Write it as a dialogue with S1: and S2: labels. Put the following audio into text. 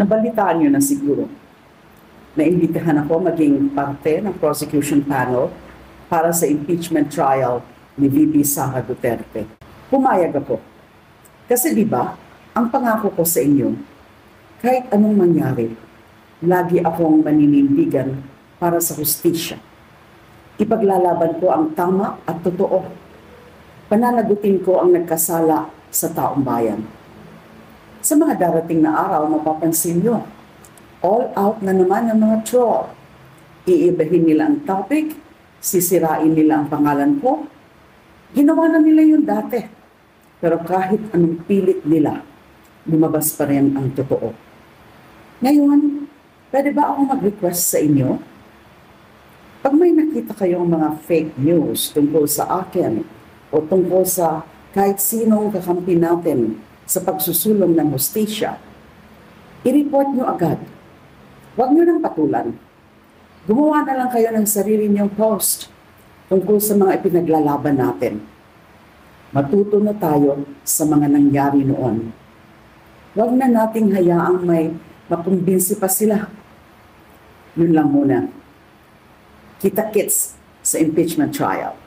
S1: Nabalitaan niyo na siguro. Naimbitahan ako maging parte ng prosecution panel para sa impeachment trial ni VP Sara Duterte. Pumayag ako. Kasi di ba, ang pangako ko sa inyo, kahit anong mangyari, lagi akong maninindigan para sa hustisya. Ipaglalaban ko ang tama at totoo. Pananagutin ko ang nagkasala sa taong bayan. Sa mga darating na araw, mapapansin nyo, all out na naman ang mga troll. Iibahin nila ang topic, sisirain nila ang pangalan ko. Ginawa na nila yun dati. Pero kahit anong pilit nila, lumabas pa rin ang totoo. Ngayon, pwede ba ako mag-request sa inyo? Pag may nakita kayong mga fake news tungkol sa akin o tungkol sa kahit sinong kakampi natin sa pagsusulong ng hustisya, i-report nyo agad. Huwag nyo nang patulan. Gumawa na lang kayo ng sarili niyong post tungkol sa mga ipinaglalaban natin. Matuto na tayo sa mga nangyari noon. Huwag na nating hayaang may makumbinsi pa sila. Yun lang muna. Kita-kits sa impeachment trial.